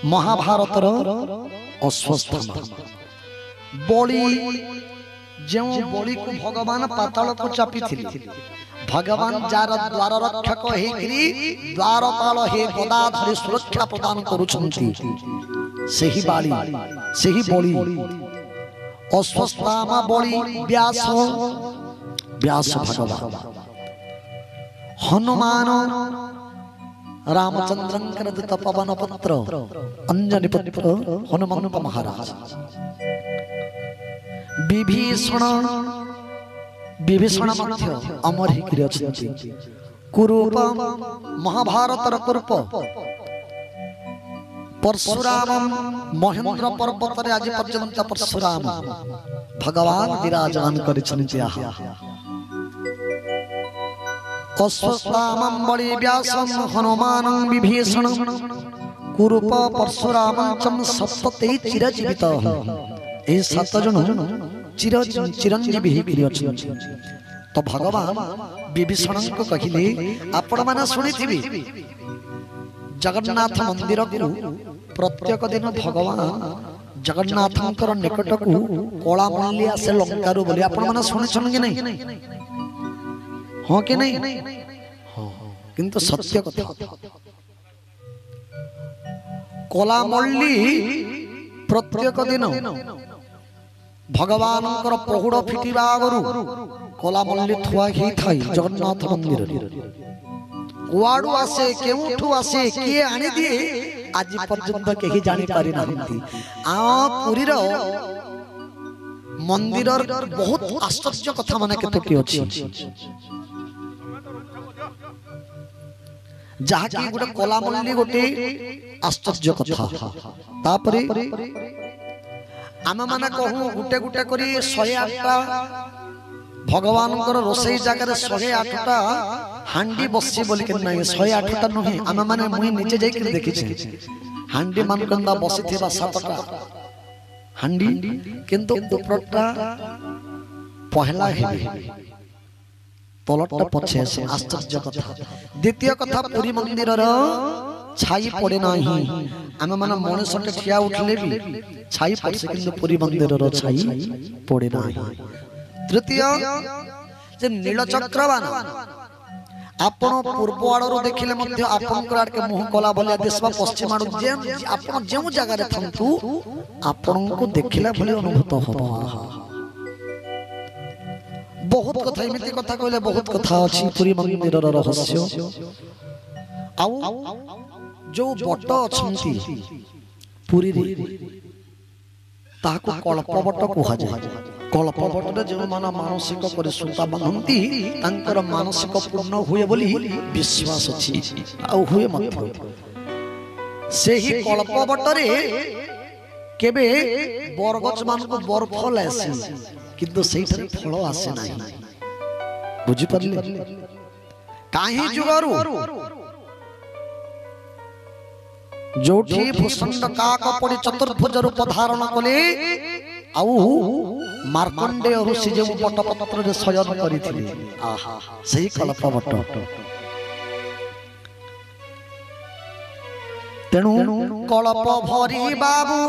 महाभारतर अश्वस्थामा बलि जो बलि को भगवान पाताल को चापी भगवान जार द्वार रक्षक द्वारपाल हे गदाधरी सुरक्षा प्रदान करुछंती सेही बाली सेही बलि अश्वस्थामा बलि व्यास व्यास भगवान हनुमान रामचंद्र दूत पवन पुत्र अंजनी पुत्र हनुमंत महाराज विभीषण विभीषण मध्य अमर हिकिरि अछंती कुरूप महाभारतर कुरूप परशुराम महेंद्र पर्वत रे आज पर्यंत परशुराम भगवान विराजमान करिछन्ति अश्वस्थामं बलि व्यासं हनुमानं विभीषणं कुरूप परशुरामं च सप्तते चिरजीवितः ए सात जन चिरंजीवी हिकिरि अछन्ति। तो भगवान विभीषण को कहिले आपण माने सुनिथिबे जगन्नाथ मंदिर को प्रत्येक दिन भगवान जगन्नाथंकर निकट को कला मल्ली आसे लंकारु बोली आपण माने सुनिछन कि नहीं हाँ कि नहीं हाँ किंतु सत्य कथा कला मल्ली प्रत्येक दिन भगवान प्रहुड़ फिटिबा आगरु कला मल्ली थुआ ही थाई जगन्नाथ मंदिर कुआडू आसे केउठू आसे किए आनी दिए आज पर्यंत केही जानि पारि नाहंती आ पुरीर मंदिरर बहुत आश्चर्य कथा माने केतोटी अछि जहा कि गोटे कला मल्ली गोटे आश्चर्य कथा तापरे आम माने कहू गुटे गुटे करी 108टा भगवान रोसई जगह 108टा हांडी बसी बोली के नहीं 108टा नुहे आम माने मुई नीचे जाई के देखि हांडी मान कंदा बसी थिबा 7टा हांडी किंतु उपरटा पहला हेबे तलटा पछे से आश्चर्य कथा। द्वितीय कथा पुरी मंदिर छाई पड़े नहीं आम मान मनुष्य ठिया उठले भी छाई पड़े किंतु पुरी मंदिर छाई पड़े नहीं। तृतीय जे नीलचक्रवान आपण पूर्व आड़ू देखिले मध्य आपनकर आड़ के मुह कला भलिया दिसबा पश्चिम आड़ू जे आपण जे जगह रे थंतु आपण को देखिला भली अनुभूत होबा। बहुत कथा एमिति कथा कहले बहुत कथा अछि पुरी मंदिर रहस्य आउ जो बट अछंती पुरी रे ताको कल्प बट कुहा जाय। कल्प बट जे माना मानसिक परिसुता बांधंती तांकर मानसिक पूर्ण हुए बोली विश्वास अछि आउ हुए मत सेही कल्प बट रे केबे बरगछ मान को बरफल आसी किंतु सेठरे फल आसे नाही बुझी परले काहे जुगारू जोठी भूषण काक पड़ी चतुर्भुज रूप धारण कले आउ मार्कंडेय ऋषि जे पटपत्र रे शयन करिथिले आहा सही कल्प बट तेनु कल्प भरी बाबू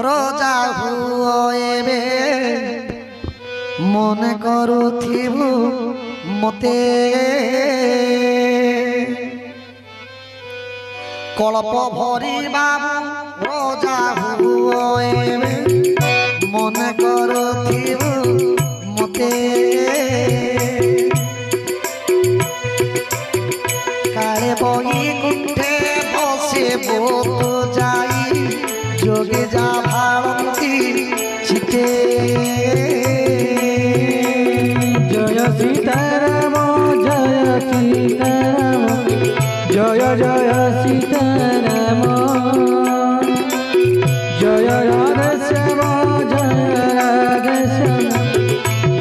राजा हुएबे मन करुथिबु मते कल्प भरी बाबू राजा हुएबे मन करुथिबु मते काले बही कुंठे बसे बोत जाई जोगे जा भारती छिटे जय सीताराम जय सीताराम जय जय सीताराम जय राधे श्याम जय राधे श्याम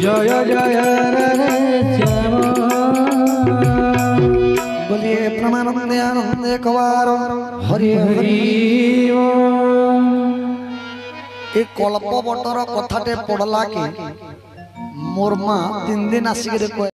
जय जय राधे श्याम बोलिए परमानंद आनंद एक बार हरि हरि एक कल्प बटर कथाटे पड़ला के मोर माँ 3 दिन आसिक